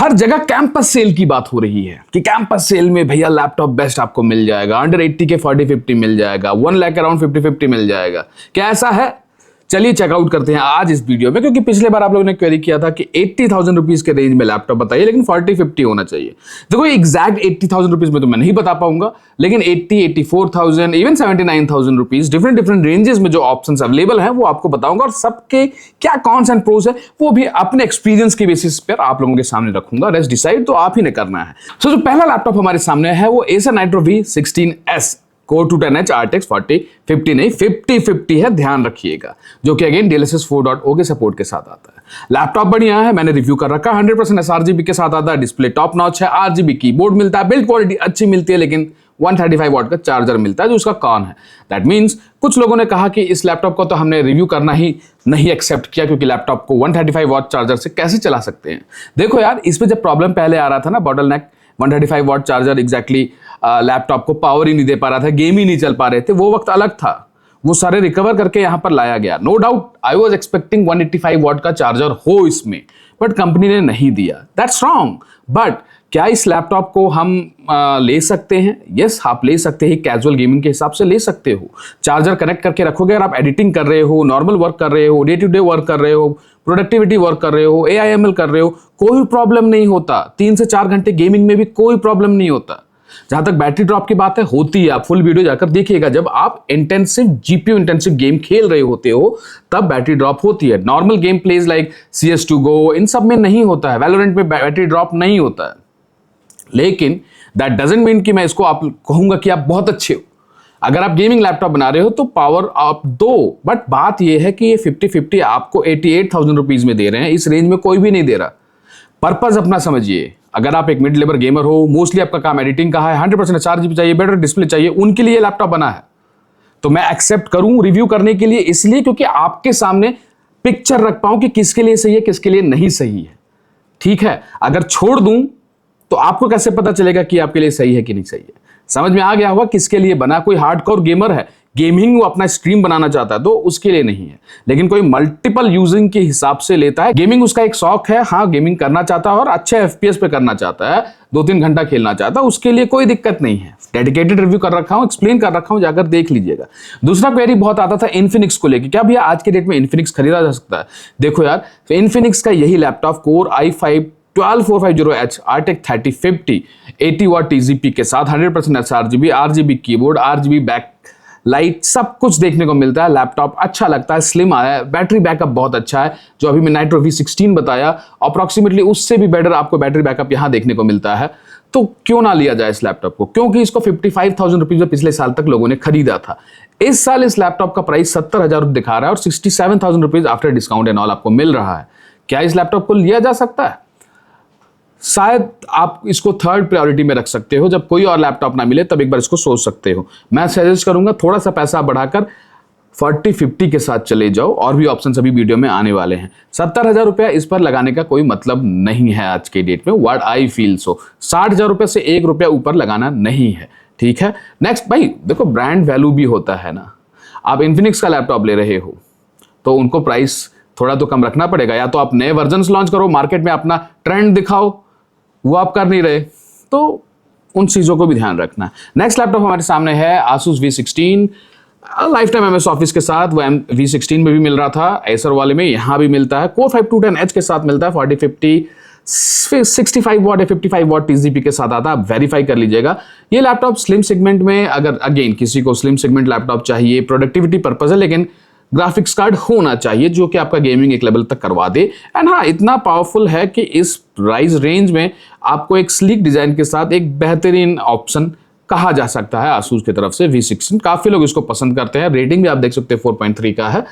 हर जगह campus cell की बात हो रही है कि कैंपस सेल में भैया लैपटॉप बेस्ट आपको मिल जाएगा, अंडर 80 के 40-50 मिल जाएगा, 1 लाख अराउंड 50-50 मिल जाएगा। क्या ऐसा है? चलिए चेकआउट करते हैं आज इस वीडियो में, क्योंकि पिछले बार आप लोगों ने क्वेरी किया था कि 80,000 रुपीज के रेंज में लैपटॉप बताइए, लेकिन 40-50 होना चाहिए। देखो एग्जैक्ट 80,000 रुपीज में तो मैं नहीं बता पाऊंगा, लेकिन 80, 84,000, इवन 79,000 रुपीज डिफरेंट रेंजेस में जो ऑप्शंस अवेलेबल हैं वो आपको बताऊंगा, और सबके क्या कॉन्स एंड प्रोस है वो भी अपने एक्सपीरियंस की बेसिस पर आप लोगों के सामने रखूंगा। रेस्ट डिसाइड तो आप ही ने करना है। जो पहला लैपटॉप हमारे सामने है वो Acer Nitro V16S Core 2 10H RTX 4050 नहीं 5050 है, ध्यान रखिएगा, जो कि अगेन DLSS 4.0 के सपोर्ट के साथ आता है। लैपटॉप बढ़िया है, मैंने रिव्यू कर रखा है, 100% sRGB के साथ आता है, डिस्प्ले टॉप नॉच है, RGB कीबोर्ड मिलता है, बिल्ड क्वालिटी अच्छी मिलती है, लेकिन 135 वाट का चार्जर मिलता है जो उसका कॉन है। दैट मीन्स कुछ लोगों ने कहा कि इस लैपटॉप को तो हमने रिव्यू करना ही नहीं एक्सेप्ट किया, क्योंकि लैपटॉप को 135 वाट चार्जर से कैसे चला सकते हैं। देखो यार, इसमें जब प्रॉब्लम पहले आ रहा था ना, bottleneck 135 watt charger exactly laptop को पावर ही नहीं दे पा रहा था, गेम ही नहीं चल पा रहे थे, वो वक्त अलग था, वो सारे रिकवर करके यहां पर लाया गया। No doubt I was expecting 185 watt का चार्जर हो इसमें, बट कंपनी ने नहीं दिया। That's wrong. बट क्या इस लैपटॉप को हम ले सकते हैं? यस, आप ले सकते हैं, कैजुअल गेमिंग के हिसाब से ले सकते हो। चार्जर कनेक्ट करके रखोगे, अगर आप एडिटिंग कर रहे हो, नॉर्मल वर्क कर रहे हो, डे टू डे वर्क कर रहे हो, प्रोडक्टिविटी वर्क कर रहे हो, AIML कर रहे हो, कोई प्रॉब्लम नहीं होता। 3 से 4 घंटे गेमिंग में भी कोई प्रॉब्लम नहीं होता। जहां तक बैटरी ड्रॉप की बात है, होती है, आप फुल वीडियो जाकर देखिएगा, जब आप इंटेंसिव GPU इंटेंसिव गेम खेल रहे होते हो तब बैटरी ड्रॉप होती है। Normal game plays like CS2 Go इन सब में नहीं होता है, वैलोरेंट में बैटरी ड्रॉप नहीं होता है। लेकिन दैट डजंट मीन कि मैं इसको आप कहूंगा कि आप बहुत अच्छे हो। अगर आप गेमिंग लैपटॉप बना रहे हो तो पावर आप दो, बट बात यह है कि ये 5050 आपको 88,000 रुपीज में दे रहे हैं, इस रेंज में कोई भी नहीं दे रहा। पर्पज अपना समझिए। अगर आप एक मिड लेवल गेमर हो, मोस्टली आपका काम एडिटिंग का है, 100% sRGB चाहिए, बेटर डिस्प्ले चाहिए, उनके लिए लैपटॉप बना है, तो मैं एक्सेप्ट करूं रिव्यू करने के लिए, इसलिए क्योंकि आपके सामने पिक्चर रख पाऊं कि किसके लिए सही है, किसके लिए नहीं सही है। ठीक है, अगर छोड़ दूं तो आपको कैसे पता चलेगा कि आपके लिए सही है कि नहीं सही है? समझ में आ गया होगा किसके लिए बना। कोई हार्डकोर गेमर है, गेमिंग वो अपना स्ट्रीम बनाना चाहता है, तो उसके लिए नहीं है। लेकिन कोई मल्टीपल यूजिंग के हिसाब से लेता है, गेमिंग उसका एक शौक है, हाँ गेमिंग करना चाहता है और अच्छे FPS पे करना चाहता है, 2-3 घंटा खेलना चाहता है, उसके लिए कोई दिक्कत नहीं है। डेडिकेटेड रिव्यू कर रखा हूं, एक्सप्लेन कर रखा हूं, जाकर देख लीजिएगा। दूसरा क्वेरी बहुत आता था इन्फिनिक्स को लेकर, क्या भैया आज के डेट में इन्फिनिक्स खरीदा जा सकता है? देखो यार, इन्फिनिक्स का यही laptop Core i5 12450H RTX 3050 80 वाट TGP के साथ 100% sRGB, RGB keyboard, RGB back light, सब कुछ देखने को मिलता है। लैपटॉप अच्छा लगता है, स्लिम आया है, बैटरी बैकअप बहुत अच्छा है, जो अभी मैं Nitro V16 बताया अप्रॉक्सीमेटली उससे भी बेटर आपको बैटरी बैकअप यहां देखने को मिलता है। तो क्यों ना लिया जाए इस लैपटॉप को, क्योंकि इसको 55,000 रुपीज में पिछले साल तक लोगों ने खरीदा था। इस साल इस लैपटॉप का प्राइस 70,000 दिखा रहा है और 67,000 rupees after discount and all आपको मिल रहा है। क्या इस लैपटॉप को लिया जा सकता है? शायद आप इसको थर्ड प्रायोरिटी में रख सकते हो, जब कोई और लैपटॉप ना मिले तब एक बार इसको सोच सकते हो। मैं सजेस्ट करूंगा थोड़ा सा पैसा बढ़ाकर 4050 के साथ चले जाओ, और भी ऑप्शन अभी वीडियो में आने वाले हैं। 70,000 रुपया इस पर लगाने का कोई मतलब नहीं है आज के डेट में, व्हाट आई फील सो। 60,000 रुपये से 1 रुपया ऊपर लगाना नहीं है। ठीक है, नेक्स्ट भाई देखो, ब्रांड वैल्यू भी होता है ना। आप इन्फिनिक्स का लैपटॉप ले रहे हो तो उनको प्राइस थोड़ा तो कम रखना पड़ेगा, या तो आप नए वर्जन लॉन्च करो, मार्केट में अपना ट्रेंड दिखाओ, वो आप कर नहीं रहे, तो उन चीजों को भी ध्यान रखना है। नेक्स्ट लैपटॉप हमारे सामने है Asus V16 life time MS office के साथ, वो V16 में भी मिल रहा था, Acer वाले में यहां भी मिलता है, Core i5 210H के साथ मिलता है, 4050 65 वाट या 55 वाट TGP के साथ आता है, आप वेरीफाई कर लीजिएगा। ये लैपटॉप स्लिम सेगमेंट में, अगर अगेन किसी को स्लिम सेगमेंट लैपटॉप चाहिए, प्रोडक्टिविटी पर्पज है, लेकिन ग्राफिक्स कार्ड होना चाहिए जो कि आपका गेमिंग एक लेवल तक करवा दे। एंड हाँ, इतना पावरफुल है कि इस प्राइस रेंज में आपको एक स्लीक डिजाइन के साथ एक बेहतरीन ऑप्शन कहा जा सकता है Asus की तरफ से V16। काफी लोग इसको पसंद करते हैं, रेटिंग भी आप देख सकते हैं 4.3 का है।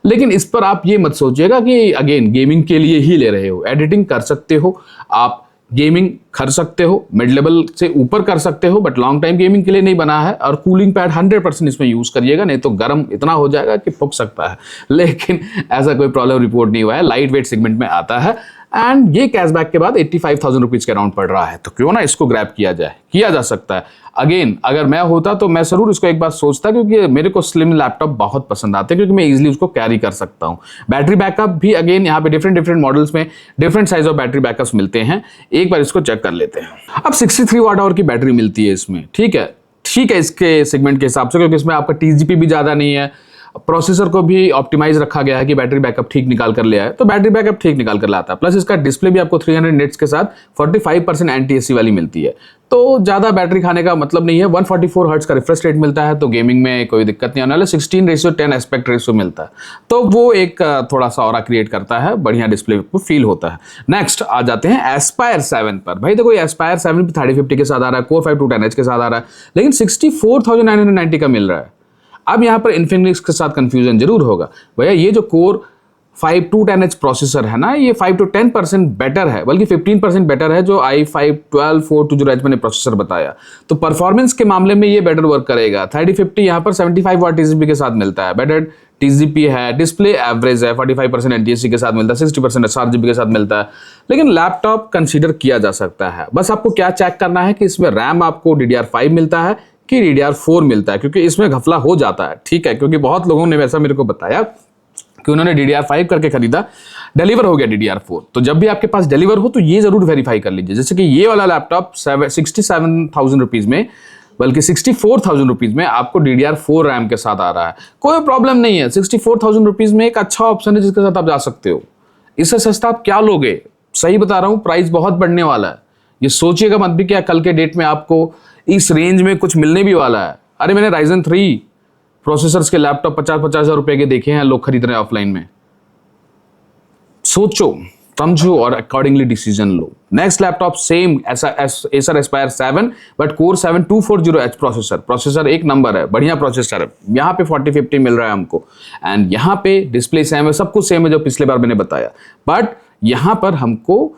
लेकिन इस पर आप ये मत सोचिएगा कि अगेन गेमिंग के लिए ही ले रहे हो, एडिटिंग कर सकते हो आप, गेमिंग कर सकते हो, मिड लेवल से ऊपर कर सकते हो, बट लॉन्ग टाइम गेमिंग के लिए नहीं बना है। और कूलिंग पैड 100% इसमें यूज करिएगा, नहीं तो गर्म इतना हो जाएगा कि फूक सकता है। लेकिन ऐसा कोई प्रॉब्लम रिपोर्ट नहीं हुआ है, लाइट वेट सेगमेंट में आता है। एंड ये कैशबैक के बाद 85,000 रुपीज के अराउंड पड़ रहा है, तो क्यों ना इसको ग्रैब किया जाए, किया जा सकता है। अगेन अगर मैं होता तो मैं जरूर इसको एक बार सोचता, क्योंकि मेरे को स्लिम लैपटॉप बहुत पसंद आते हैं, क्योंकि मैं इजीली उसको कैरी कर सकता हूँ। बैटरी बैकअप भी अगेन यहाँ पे डिफरेंट मॉडल्स में different size of battery backups मिलते हैं, एक बार इसको चेक कर लेते हैं। अब 63 वाट आवर की बैटरी मिलती है इसमें, ठीक है इसके सेगमेंट के हिसाब से, क्योंकि इसमें आपका टीजीपी भी ज्यादा नहीं है, प्रोसेसर को भी ऑप्टिमाइज रखा गया है कि बैटरी बैकअप ठीक निकाल कर ले आए, तो बैटरी बैकअप ठीक निकाल कर लाता है। प्लस इसका डिस्प्ले भी आपको 300 निट्स के साथ 45% एंटी-एसी वाली मिलती है, तो ज्यादा बैटरी खाने का मतलब नहीं है। 144 हर्ट्ज का रिफ्रेश रेट मिलता है, तो गेमिंग में कोई दिक्कत नहीं आने वाला। 16:10 एस्पेक्ट रेशियो मिलता है, तो वो एक थोड़ा सा ऑरा क्रिएट करता है, बढ़िया डिस्प्ले को फील होता है। नेक्स्ट आ जाते हैं एस्पायर 7 पर। भाई देखो, एस्पायर 7 भी 3050 के साथ आ रहा है, कोर 5 210H के साथ आ रहा है, लेकिन 64,990 का मिल रहा है। अब यहां पर इन्फिनिक्स के साथ कंफ्यूजन जरूर होगा, भैया ये जो कोर 5 210H प्रोसेसर है ना, ये 5 to 10% बेटर है, बल्कि 15% बेटर है जो i5 12/420H मैंने प्रोसेसर बताया। तो परफॉर्मेंस के मामले में ये बेटर वर्क करेगा। 3050 यहां पर 75 वाट टीजीपी के साथ मिलता है, बेटर टीजीपी है, डिस्प्ले एवरेज है, 45% एनटीएससी के साथ मिलता है, 60% एसआरजीबी के साथ मिलता है, लेकिन लैपटॉप कंसीडर किया जा सकता है। बस आपको क्या चेक करना है कि इसमें रैम आपको DDR5 मिलता है कि DDR4 मिलता है, क्योंकि इसमें घपला हो जाता है, ठीक है, क्योंकि बहुत लोगों ने वैसा मेरे को बताया कि उन्होंने DDR5 करके खरीदा, डिलीवर हो गया DDR4। तो जब भी आपके पास डिलीवर हो तो ये जरूर वेरीफाई कर लीजिए। जैसे कि ये वाला लैपटॉप 67,000 रुपीज में, बल्कि 64,000 रुपीज में आपको DDR4 रैम के साथ आ रहा है, कोई प्रॉब्लम नहीं है। 64,000 रुपीज में एक अच्छा ऑप्शन है जिसके साथ आप जा सकते हो। इससे सस्ता आप क्या लोगे? सही बता रहा हूं, प्राइस बहुत बढ़ने वाला है। ये सोचिएगा मत भी क्या कल के डेट में आपको इस रेंज में कुछ मिलने भी वाला है। अरे मैंने Ryzen 3 प्रोसेसर्स के लैपटॉप 50-50 हजार रुपए के देखे हैं, लोग खरीद रहे हैं ऑफलाइन में। सोचो, समझो और accordingly decision low. Next laptop same Acer Aspire 7 but core 7 240H processor एक नंबर है, बढ़िया प्रोसेसर है। यहाँ पे 4050 मिल रहा है हमको, एंड यहाँ पे डिस्प्ले सेम है, सब कुछ सेम है जो पिछले बार मैंने बताया, बट यहाँ पर हमको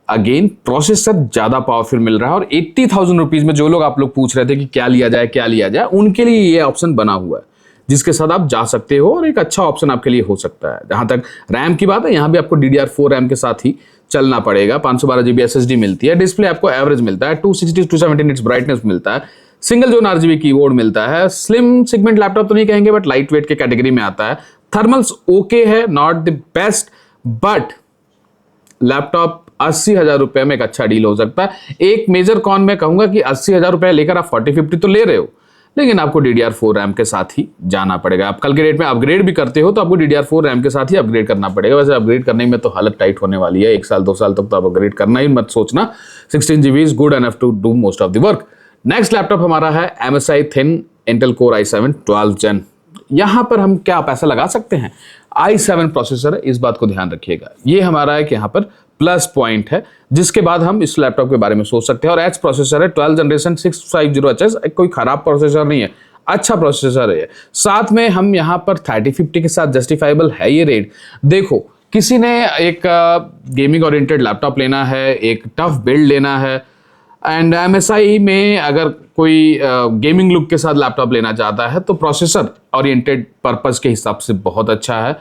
अगेन प्रोसेसर ज्यादा पावरफुल मिल रहा है। और 80,000 रुपीज में जो लोग आप लोग पूछ रहे थे कि क्या लिया जाए, उनके लिए ये ऑप्शन बना हुआ है जिसके साथ आप जा सकते हो, और एक अच्छा ऑप्शन आपके लिए हो सकता है। जहां तक रैम की बात है, यहाँ भी आपको DDR4 रैम के साथ ही चलना पड़ेगा। 512GB SSD मिलती है, डिस्प्ले आपको एवरेज मिलता है, 260-270 निट्स ब्राइटनेस मिलता है, सिंगल जोन RGB कीबोर्ड मिलता है। स्लिम सेगमेंट लैपटॉप तो नहीं कहेंगे, बट लाइट वेट के कैटेगरी में आता है। थर्मल्स ओके है, not the best, but laptop 80,000 रुपए में एक अच्छा डील हो सकता है। एक मेजर कॉन मैं कहूंगा कि 80,000 रुपए लेकर आप 4050 तो ले रहे हो, लेकिन आपको DDR4 रैम के साथ ही जाना पड़ेगा। आप कल के डेट में अपग्रेड भी करते हो तो आपको DDR4 रैम के साथ ही अपग्रेड करना पड़ेगा। वैसे अपग्रेड करने में तो हालत टाइट होने वाली है, 1 साल 2 साल तक तो आप अपग्रेड करना ही मत सोचना। 16GB is good enough to do most of the work. Next laptop हमारा है MSI Thin Intel Core i7 12th Gen। यहां पर हम क्या पैसा लगा सकते हैं? i7 प्रोसेसर है, इस बात को ध्यान रखिएगा। ये हमारा एक यहाँ पर प्लस पॉइंट है, जिसके बाद हम इस लैपटॉप के बारे में सोच सकते हैं। और H प्रोसेसर है, 12th जनरेशन 650HS, कोई खराब प्रोसेसर नहीं है, अच्छा प्रोसेसर है। साथ में हम यहाँ पर 3050 के साथ जस्टिफाइबल है ये रेट। देखो, किसी ने एक गेमिंग ओरिएंटेड लैपटॉप लेना है, एक टफ बिल्ड लेना है, एंड MSI में अगर कोई गेमिंग लुक के साथ लैपटॉप लेना चाहता है तो प्रोसेसर ओरिएंटेड पर्पस के हिसाब से बहुत अच्छा है।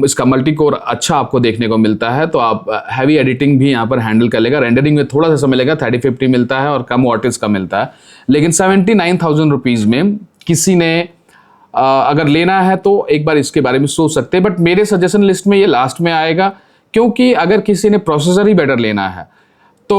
इसका मल्टी कोर अच्छा आपको देखने को मिलता है, तो आप हैवी एडिटिंग भी यहाँ पर हैंडल कर लेगा। रेंडरिंग में थोड़ा सा समय लगेगा, 3050 मिलता है और कम वॉटेज का मिलता है। लेकिन 79,000 रुपीज में किसी ने अगर लेना है तो एक बार इसके बारे में सोच सकते हैं, बट मेरे सजेशन लिस्ट में ये लास्ट में आएगा, क्योंकि अगर किसी ने प्रोसेसर ही बेटर लेना है तो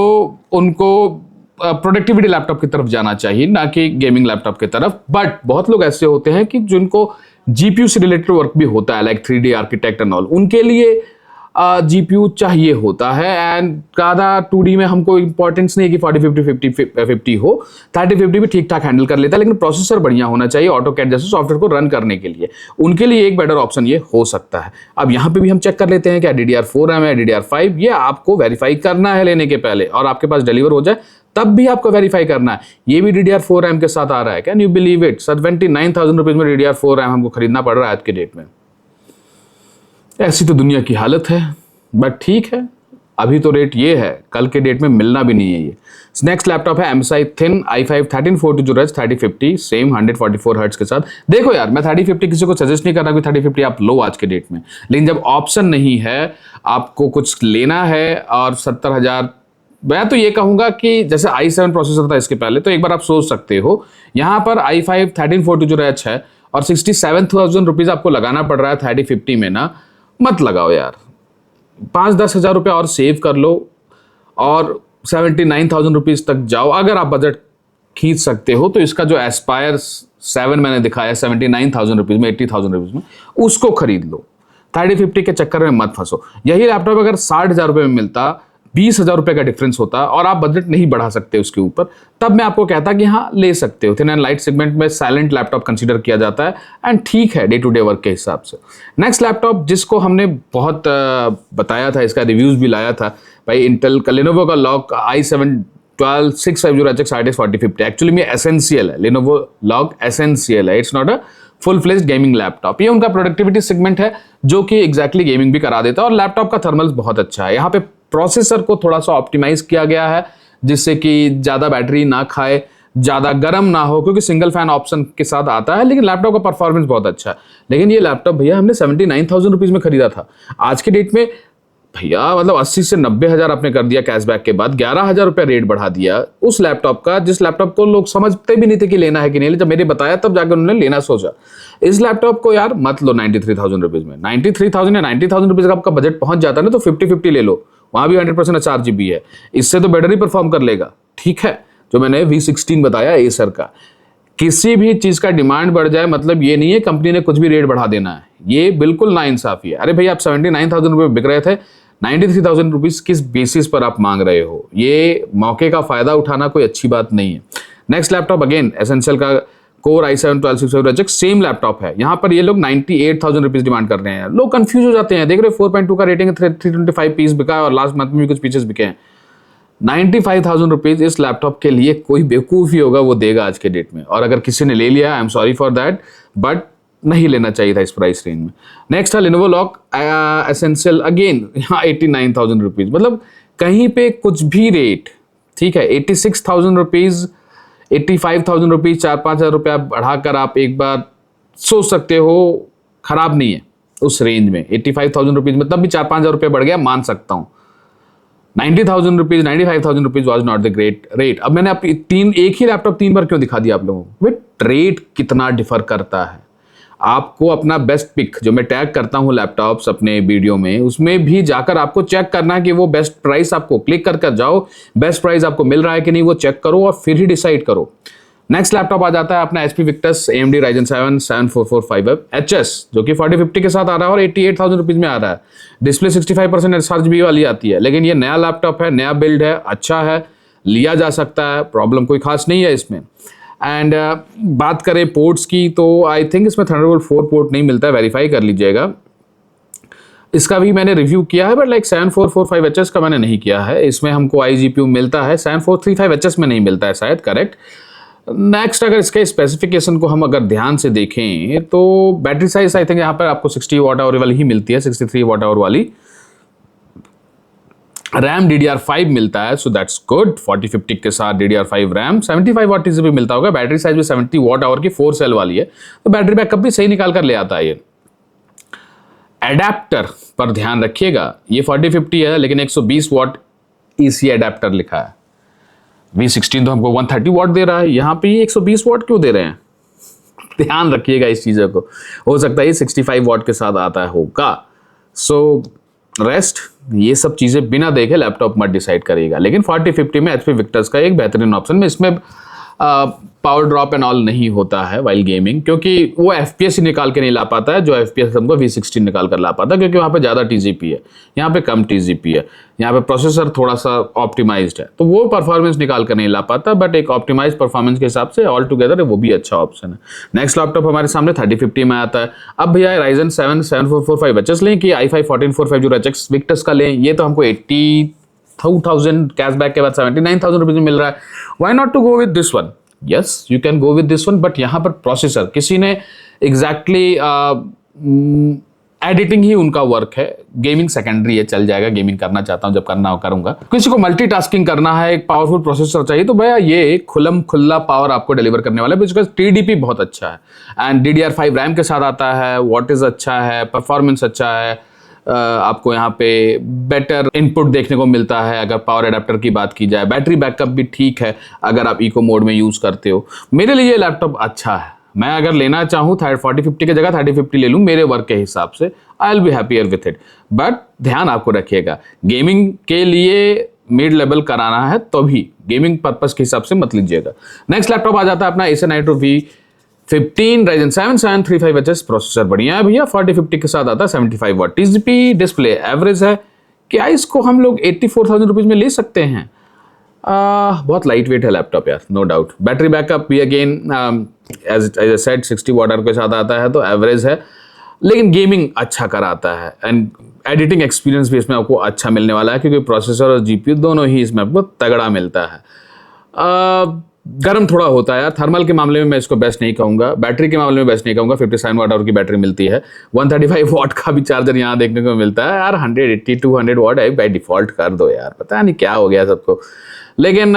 उनको प्रोडक्टिविटी लैपटॉप की तरफ जाना चाहिए, ना कि गेमिंग लैपटॉप की तरफ। बट बहुत लोग ऐसे होते हैं कि जिनको जीपीयू से रिलेटेड वर्क भी होता है, like 3D architect and all, उनके लिए जीपीयू चाहिए होता है। एंड ज़्यादा 2D में हमको इंपॉर्टेंस नहीं है कि 4050 हो, 3050 भी ठीक ठाक हैंडल कर लेता है, लेकिन प्रोसेसर बढ़िया होना चाहिए ऑटोकैड जैसे सॉफ्टवेयर को रन करने के लिए। उनके लिए एक बेटर ऑप्शन ये हो सकता है। अब यहाँ पे भी हम चेक कर लेते हैं क्या DDR4 रैम है, DDR5, ये आपको वेरीफाई करना है लेने के पहले, और आपके पास डिलीवर हो जाए तब भी आपको वेरीफाई करना है। ये भी DDR4 रैम के साथ आ रहा है, can you believe it? 79,000 rupees में DDR4 रैम हमको खरीदना पड़ रहा है आज के डेट में। ऐसी तो दुनिया की हालत है, बट ठीक है, अभी तो रेट ये है, कल के डेट में मिलना भी नहीं है ये। नेक्स्ट लैपटॉप है MSI थिन i5 1340 जो 3050 सेम 144 हर्ट्ज के साथ। देखो यार, मैं 3050 किसी को सजेस्ट नहीं कर रहा कि 3050 आप लो आज के डेट में, लेकिन जब ऑप्शन नहीं है, आपको कुछ लेना है और 70,000, मैं तो ये कहूंगा कि जैसे i7 प्रोसेसर था इसके पहले, तो एक बार आप सोच सकते हो। यहाँ पर i5 1340 जो रैच है और 67,000 रुपीज आपको लगाना पड़ रहा है 3050 में ना, मत लगाओ यार। 5-10 हज़ार रुपये और सेव कर लो और 79,000 रुपीज तक जाओ। अगर आप बजट खींच सकते हो तो इसका जो एस्पायर 7 मैंने दिखाया 79,000 रुपीज में, 80,000 रुपीज में, उसको खरीद लो। 3050 के चक्कर में मत फंसो। यही लैपटॉप अगर 60,000 रुपये में मिलता, 20,000 रुपये का डिफरेंस होता और आप बजट नहीं बढ़ा सकते उसके ऊपर, तब मैं आपको कहता कि हाँ ले सकते हो। थिन एंड लाइट सेगमेंट में साइलेंट लैपटॉप कंसीडर किया जाता है एंड ठीक है डे टू डे वर्क के हिसाब से। नेक्स्ट लैपटॉप जिसको हमने बहुत बताया था, इसका रिव्यूज भी लाया था भाई, इंटेल का लेनोवो का log i7 12650HX RTX 4050 actually में एसेंशियल है। लेनोवो लॉग एसेंशियल है, it's not a full fledged gaming laptop. ये उनका प्रोडक्टिविटी सेगमेंट है जो कि एग्जैक्टली गेमिंग भी करा देता है और लैपटॉप का थर्मल्स बहुत अच्छा है। यहाँ पे प्रोसेसर को थोड़ा सा ऑप्टिमाइज किया गया है जिससे कि ज़्यादा बैटरी ना खाए, ज़्यादा गर्म ना हो, क्योंकि सिंगल फैन ऑप्शन के साथ आता है, लेकिन लैपटॉप का परफॉर्मेंस बहुत अच्छा है। लेकिन ये लैपटॉप भैया हमने 79,000 रुपीज़ में खरीदा था। आज के डेट में भैया मतलब 80 से 90 हज़ार आपने कर दिया कैशबैक के बाद, 11,000 रुपया रेट बढ़ा दिया उस लैपटॉप का, जिस लैपटॉप को लोग समझते भी नहीं थे कि लेना है कि नहीं। जब मेरे बताया तब जाकर उन्होंने लेना सोचा। इस लैपटॉप को यार मत लो 93,000 रुपीज़ में। 93,000 या 90,000 रुपीज़ का आपका बजट पहुंच जाता है ना, तो 50-50 ले लो, वहाँ भी 100% HRGB है, इससे तो बेटर ही परफॉर्म कर लेगा। ठीक है, जो मैंने V16 बताया एसर का, किसी भी चीज़ का डिमांड बढ़ जाए मतलब ये नहीं है कंपनी ने कुछ भी रेट बढ़ा देना है, ये बिल्कुल नाइंसाफी है। अरे भैया आप 79,000 रुपये बिक रहे थे, 93,000 रुपीज़ किस बेसिस पर आप मांग रहे हो? ये मौके का फ़ायदा उठाना कोई अच्छी बात नहीं है। नेक्स्ट लैपटॉप अगेन एसेंशियल का core i7 12650HX same laptop है। यहाँ पर ये लोग 98,000 रुपीज़ डिमांड कर रहे हैं। लोग कंफ्यूज हो जाते हैं, देख रहे हो 4.2 का रेटिंग है, 325 पीस बिका है और लास्ट मंथ में भी कुछ पीसेस बिके हैं। 95,000 रुपीज़ इस लैपटॉप के लिए कोई बेवकूफ़ ही होगा वो देगा आज के डेट में, और अगर किसी ने ले लिया I am sorry for that, but नहीं लेना चाहिए था इस प्राइस रेंज में। नेक्स्ट है लेनोवो लॉग एसेंशियल अगेन, यहाँ 89,000 रुपीज़, मतलब कहीं पे कुछ भी रेट ठीक है। 86,000 रुपीज़, 85,000 रुपीज़, 4-5 हज़ार रुपया बढ़ाकर आप एक बार सोच सकते हो, खराब नहीं है उस रेंज में। 85,000 रुपीज़ में तब भी 4-5 हज़ार रुपया बढ़ गया, मान सकता हूँ। 90,000 rupees, 95,000 rupees was not the great rate. अब मैंने एक ही लैपटॉप 3 बार क्यों दिखा दिया आप लोगों को? भाई रेट कितना डिफर करता है। आपको अपना बेस्ट पिक जो मैं टैग करता हूं लैपटॉप्स अपने वीडियो में, उसमें भी जाकर आपको चेक करना है कि वो बेस्ट प्राइस, आपको क्लिक कर जाओ, बेस्ट प्राइस आपको मिल रहा है कि नहीं वो चेक करो और फिर ही डिसाइड करो। नेक्स्ट लैपटॉप आ जाता है अपना HP Victus AMD Ryzen 7 7445HS जो कि 4050 के साथ आ रहा है और 88,000 रुपीज़ में आ रहा है। डिस्प्ले 65% HRGB वाली आती है, लेकिन ये नया लैपटॉप है, नया बिल्ड है, अच्छा है, लिया जा सकता है, प्रॉब्लम कोई खास नहीं है इसमें। एंड बात करें पोर्ट्स की तो आई थिंक इसमें थंडरबोल्ट 4 पोर्ट नहीं मिलता है, वेरीफाई कर लीजिएगा। इसका भी मैंने रिव्यू किया है, बट लाइक 7445HS का मैंने नहीं किया है। इसमें हमको iGPU मिलता है, 7435HS में नहीं मिलता है शायद, करेक्ट। नेक्स्ट अगर इसके स्पेसिफिकेशन को हम अगर ध्यान से देखें तो बैटरी साइज आई थिंक यहाँ पर आपको 60 वाट आवर वाली ही मिलती है, 63 वाट आवर वाली। रैम DDR5 मिलता है, सो दैट्स गुड। 4050 के साथ DDR5 रैम, 75 वाट से भी मिलता होगा। बैटरी साइज भी 70 वाट आवर की 4 सेल वाली है, तो बैटरी बैकअप भी सही निकाल कर ले आता है ये। एडेप्टर पर ध्यान रखिएगा, ये 4050 है लेकिन 120 वाट EC एडेप्टर लिखा है। V16 तो हमको 130 वाट दे रहा है, यहाँ पे ये 120 वाट क्यों दे रहे हैं? ध्यान रखिएगा इस चीज़ों को, हो सकता है ये 65 वाट के साथ आता है होगा। सो रेस्ट ये सब चीज़ें बिना देखे लैपटॉप मत डिसाइड करिएगा। लेकिन 4050 में HP Victus का एक बेहतरीन ऑप्शन में, इसमें पावर ड्रॉप एंड ऑल नहीं होता है वाइल गेमिंग, क्योंकि वो FPS ही निकाल के नहीं ला पाता है जो FPS हमको V16 निकाल कर ला पाता है, क्योंकि वहाँ पे ज़्यादा TGP है, यहाँ पे कम TGP है, यहाँ पे प्रोसेसर थोड़ा सा ऑप्टिमाइज्ड है, तो वो परफॉर्मेंस निकाल कर नहीं ला पाता। बट एक ऑप्टिमाइज परफॉर्मेंस के हिसाब से ऑल टुगेदर वो भी अच्छा ऑप्शन है। नेक्स्ट लैपटॉप हमारे सामने 3050 में आता है। अब भैया Ryzen 7 7445HS लें कि i5 14450HX Victus का लें, ये तो हमको 80,000 कैशबैक के बाद 79,000 रुपीज़ में मिल रहा है। Why not to go with this one? Yes you can go with this one, but यहाँ पर प्रोसेसर किसी ने एग्जैक्टली एडिटिंग ही उनका वर्क है, गेमिंग सेकेंडरी है, चल जाएगा। गेमिंग करना चाहता हूं, जब करना हो करूंगा। किसी को मल्टीटास्किंग करना है, एक पावरफुल प्रोसेसर चाहिए, तो भैया ये खुल्लम खुल्ला पावर आपको डिलीवर करने वाला है, बिकॉज टीडीपी बहुत अच्छा है एंड DDR5 रैम के साथ आता है, वॉटेज अच्छा है, परफॉर्मेंस अच्छा है, आपको यहाँ पे बेटर इनपुट देखने को मिलता है अगर पावर एडाप्टर की बात की जाए। बैटरी बैकअप भी ठीक है अगर आप इको मोड में यूज करते हो। मेरे लिए ये लैपटॉप अच्छा है। मैं अगर लेना चाहूँ 4050 की जगह 3050 ले लूँ मेरे वर्क के हिसाब से, I will be happier with it. But ध्यान आपको रखिएगा, गेमिंग के लिए मिड लेवल कराना है तो भी गेमिंग पर्पस के हिसाब से मत लीजिएगा। नेक्स्ट लैपटॉप आ जाता है अपना Acer Nitro V15 Ryzen 7 735HS processor बढ़िया है भैया, 4050 के साथ आता है, 75 वाट टीजीपी, डिस्प्ले एवरेज है। क्या इसको हम लोग 84,000 रुपीज में ले सकते हैं? बहुत लाइट वेट है लैपटॉप यार, नो डाउट। बैटरी बैकअप भी again as I said 60 watt hour के साथ आता है, तो एवरेज है, लेकिन गेमिंग अच्छा कराता है एंड एडिटिंग एक्सपीरियंस भी इसमें आपको अच्छा मिलने वाला है, क्योंकि प्रोसेसर और जीपीयू दोनों ही इसमें आपको तगड़ा मिलता है। गर्म थोड़ा होता है यार, थर्मल के मामले में मैं इसको बेस्ट नहीं कहूँगा, बैटरी के मामले में बेस्ट नहीं कहूँगा। 57 वाट आवर की बैटरी मिलती है, 135 वाट का भी चार्जर यहाँ देखने को मिलता है यार। 180 200 वाट है बाई डिफॉल्ट कर दो यार, पता नहीं क्या हो गया सबको। लेकिन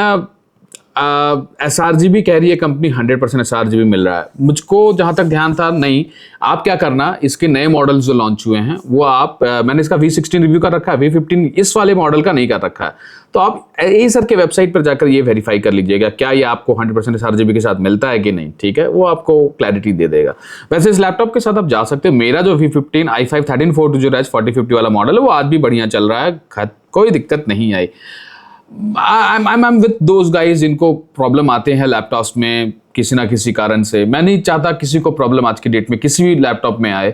SRGB कह रही है कंपनी, 100% SRGB मिल रहा है। मुझको जहाँ तक ध्यान था, नहीं, आप क्या करना, इसके नए मॉडल्स जो लॉन्च हुए हैं वो आप मैंने इसका V16 रिव्यू कर रखा है, V15 इस वाले मॉडल का नहीं कर रखा है, तो आप Acer के वेबसाइट पर जाकर ये वेरीफाई कर लीजिएगा क्या ये आपको 100% SRGB के साथ मिलता है कि नहीं, ठीक है, वो आपको क्लैरिटी दे देगा। वैसे इस लैपटॉप के साथ आप जा सकते हो। मेरा जो V15 i5 1340H 4050 वाला मॉडल है वो आज भी बढ़िया चल रहा है, कोई दिक्कत नहीं आई। I'm with those guys जिनको प्रॉब्लम आते हैं लैपटॉप्स में किसी ना किसी कारण से। मैं नहीं चाहता किसी को प्रॉब्लम आज की डेट में किसी भी लैपटॉप में आए,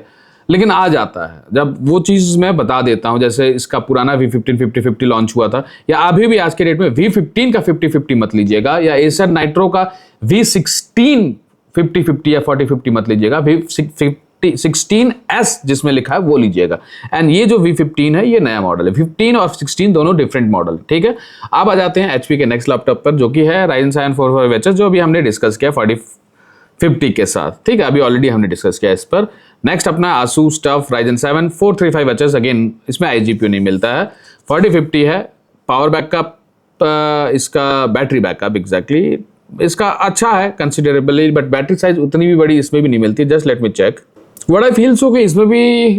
लेकिन आ जाता है। जब वो चीज़ मैं बता देता हूँ, जैसे इसका पुराना V15 5050 लॉन्च हुआ था, या अभी भी आज के डेट में V15 का 5050 मत लीजिएगा, या Acer Nitro का V16 5050 या 4050 मत लीजिएगा, V16S जिसमें लिखा है वो लीजिएगा। एंड ये जो V15 है ये नया मॉडल है, 15 और 16 दोनों डिफरेंट मॉडल, ठीक है। अब आ जाते हैं HP के नेक्स्ट लैपटॉप पर, जो कि है Ryzen 7 4500HS, जो अभी हमने डिस्कस किया 4050 के साथ, ठीक है, अभी ऑलरेडी हमने डिस्कस किया इस पर। नेक्स्ट अपना ASUS TUF Ryzen 7 435HS, again इसमें iGPU नहीं मिलता है, 4050 है। पावर बैकअप, इसका बैटरी बैकअप एग्जैक्टली इसका अच्छा है कंसिडरेबली, बट बैटरी साइज उतनी भी बड़ी इसमें भी नहीं मिलती। Just let me check what I feel so कि इसमें भी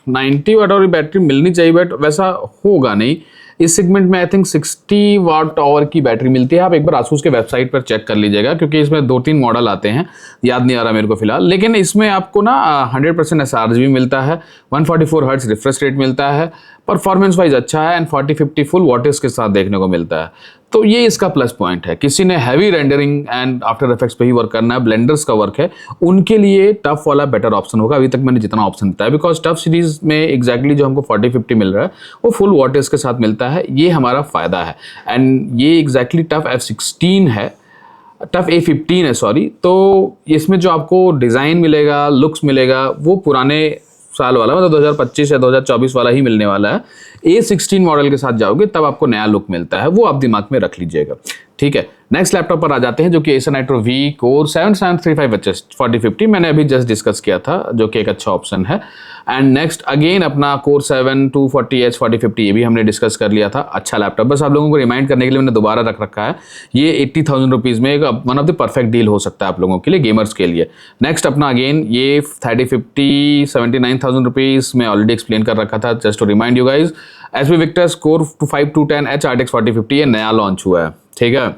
90 वाट आवर की बैटरी मिलनी चाहिए, बट वैसा होगा नहीं। इस सेगमेंट में आई थिंक 60 वाट आवर की बैटरी मिलती है। आप एक बार ASUS के वेबसाइट पर चेक कर लीजिएगा, क्योंकि इसमें 2-3 मॉडल आते हैं, याद नहीं आ रहा मेरे को फिलहाल, लेकिन इसमें आपको ना 100% SRGB मिलता है, 144 हर्ट्ज रिफ्रेश रेट मिलता है, परफॉर्मेंस वाइज अच्छा है, एंड 4050 फुल वॉटेज के साथ देखने को मिलता है। तो ये इसका प्लस पॉइंट है। किसी ने heavy rendering and after effects पे ही वर्क करना है, ब्लेंडर्स का वर्क है, उनके लिए टफ वाला बेटर ऑप्शन होगा। अभी तक मैंने जितना ऑप्शन बताया, बिकॉज टफ सीरीज में एग्जैक्टली जो हमको 4050 मिल रहा है वो फुल वॉटेज के साथ मिलता है, ये हमारा फायदा है। एंड ये एग्जैक्टली टफ F16 है, टफ A15 है सॉरी। तो इसमें जो आपको डिज़ाइन मिलेगा, लुक्स मिलेगा, वो पुराने साल वाला, मतलब 2025 या 2024 वाला ही मिलने वाला है। A16 मॉडल के साथ जाओगे तब आपको नया लुक मिलता है, वो आप दिमाग में रख लीजिएगा, ठीक है। नेक्स्ट लैपटॉप पर आ जाते हैं, जो कि Acer Nitro V Core 7735HS 4050 मैंने अभी जस्ट डिस्कस किया था, जो कि एक अच्छा ऑप्शन है। एंड नेक्स्ट अगेन अपना Core 7 240H 4050, ये भी हमने डिस्कस कर लिया था, अच्छा लैपटॉप। बस आप लोगों को रिमाइंड करने के लिए मैंने दोबारा रख रखा है। ये 80,000 रुपीज़ में एक one of the perfect deal हो सकता है आप लोगों के लिए, गेमर्स के लिए। नेक्स्ट अपना अगेन ये 3050 79,000 रुपीज़ में ऑलरेडी एक्सप्लेन कर रखा था, just to remind you guys. HP Victus Core 5210H RTX 4050 ये नया लॉन्च हुआ है, ठीक है।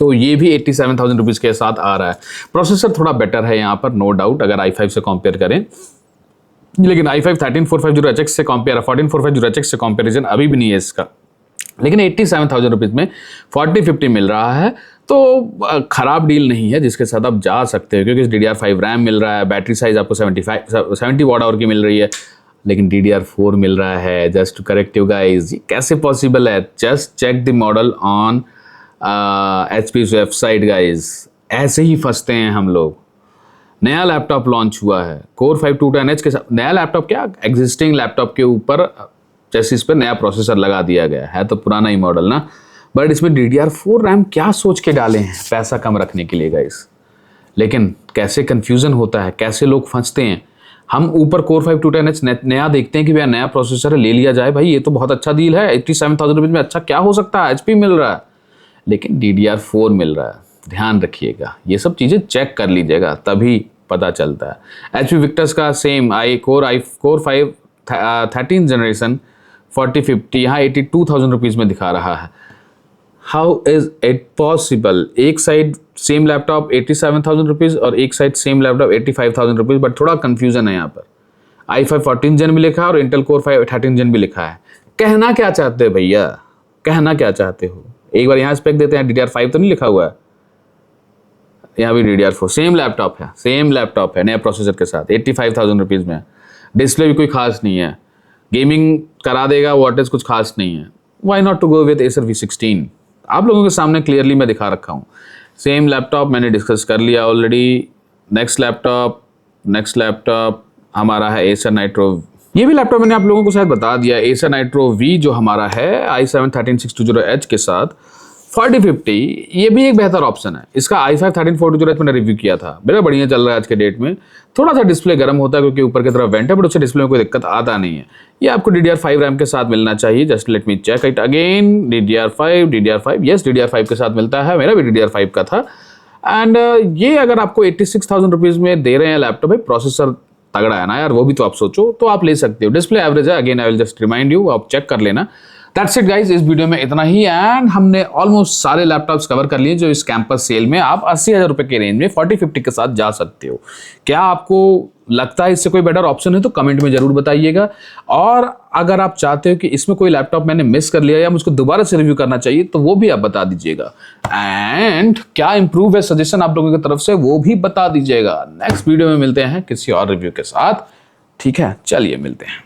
तो ये भी 87,000 रुपीज़ के साथ आ रहा है। प्रोसेसर थोड़ा बेटर है यहाँ पर, नो डाउट, अगर i5 से कंपेयर करें, लेकिन i5 13450HX से कंपेयर, 14450HX से कंपेरिजन अभी भी नहीं है इसका। लेकिन 87,000 रुपीज़ में 4050 मिल रहा है, तो ख़राब डील नहीं है, जिसके साथ आप जा सकते हो, क्योंकि इस DDR5 रैम मिल रहा है, बैटरी साइज आपको 70 वाट आवर की मिल रही है, लेकिन DDR4 मिल रहा है। Just to correct you guys, ये कैसे पॉसिबल है? Just check the model on HP website guys, ऐसे ही फंसते हैं हम लोग। नया लैपटॉप लॉन्च हुआ है Core 5210H के साथ, नया लैपटॉप क्या, एग्जिस्टिंग लैपटॉप के ऊपर जैसे इस पर नया प्रोसेसर लगा दिया गया है, तो पुराना ही मॉडल ना, बट इसमें DDR4 रैम क्या सोच के डाले हैं पैसा कम रखने के लिए गाइस। लेकिन कैसे कन्फ्यूज़न होता है, कैसे लोग फंसते हैं, हम ऊपर कोर 5 210H नया देखते हैं कि भैया नया प्रोसेसर ले लिया जाए, भाई ये तो बहुत अच्छा डील है, 87,000 रुपीज़ में अच्छा क्या हो सकता है, एचपी मिल रहा है, लेकिन DDR4 मिल रहा है, ध्यान रखिएगा, ये सब चीज़ें चेक कर लीजिएगा तभी पता चलता है। HP विक्टर्स का सेम कोर 5 13th जनरेशन 4050 यहाँ 82,000 रुपीज़ में दिखा रहा है। How is it possible? एक साइड सेम लैपटॉप 87,000 रुपीज़ और एक side same laptop 85,000 rupees, but थोड़ा कंफ्यूजन है यहाँ पर। i5 14th जन भी लिखा है और इंटेल कोर 5 13th जन भी लिखा है। कहना क्या चाहते हो भैया, कहना क्या चाहते हो? एक बार यहाँ स्पेक देते हैं, DDR5 तो नहीं लिखा हुआ है, यहाँ भी DDR4, सेम लैपटॉप है, सेम लैपटॉप है नया प्रोसेसर के साथ, 85,000 रुपीज़ में। डिस्प्ले भी कोई खास नहीं है, गेमिंग करा देगा, वॉटेज कुछ खास नहीं है। Why not to go with Acer V16? आप लोगों के सामने क्लियरली मैं दिखा रखा हूँ। सेम लैपटॉप मैंने डिस्कस कर लिया ऑलरेडी। नेक्स्ट लैपटॉप हमारा है Acer Nitro। ये भी लैपटॉप मैंने आप लोगों को शायद बता दिया। Acer Nitro V जो हमारा है i7 13620H के साथ 4050, ये भी एक बेहतर ऑप्शन है। इसका i5 13420H मैंने रिव्यू किया था, बड़ा बढ़िया चल रहा है आज के डेट में। थोड़ा सा डिस्प्ले गर्म होता है क्योंकि ऊपर की तरफ वेंट है, बट उससे डिस्प्ले में कोई दिक्कत आता नहीं है। ये आपको DDR5 रैम के साथ मिलना चाहिए। Just let me check it again. DDR5 yes, DDR5 के साथ मिलता है, मेरा भी DDR5 का था। एंड ये अगर आपको 86,000 रुपीज़ में दे रहे हैं लैपटॉप, भाई प्रोसेसर तगड़ा है ना यार, वो भी तो आप सोचो, तो आप ले सकते हो। डिस्प्ले एवरेज है, again I will just remind you, आप चेक कर लेना। दैट्स इट गाइज, इस वीडियो में इतना ही। एंड हमने ऑलमोस्ट सारे लैपटॉप्स कवर कर लिए जो इस कैंपस सेल में आप 80,000 रुपए के रेंज में 4050 के साथ जा सकते हो। क्या आपको लगता है इससे कोई बेटर ऑप्शन है तो कमेंट में जरूर बताइएगा। और अगर आप चाहते हो कि इसमें कोई लैपटॉप मैंने मिस कर लिया या मुझको दोबारा से रिव्यू करना चाहिए तो वो भी आप बता दीजिएगा। एंड क्या इंप्रूव है सजेशन आप लोगों की तरफ से वो भी बता दीजिएगा। नेक्स्ट वीडियो में मिलते हैं किसी और रिव्यू के साथ। ठीक है, चलिए मिलते हैं।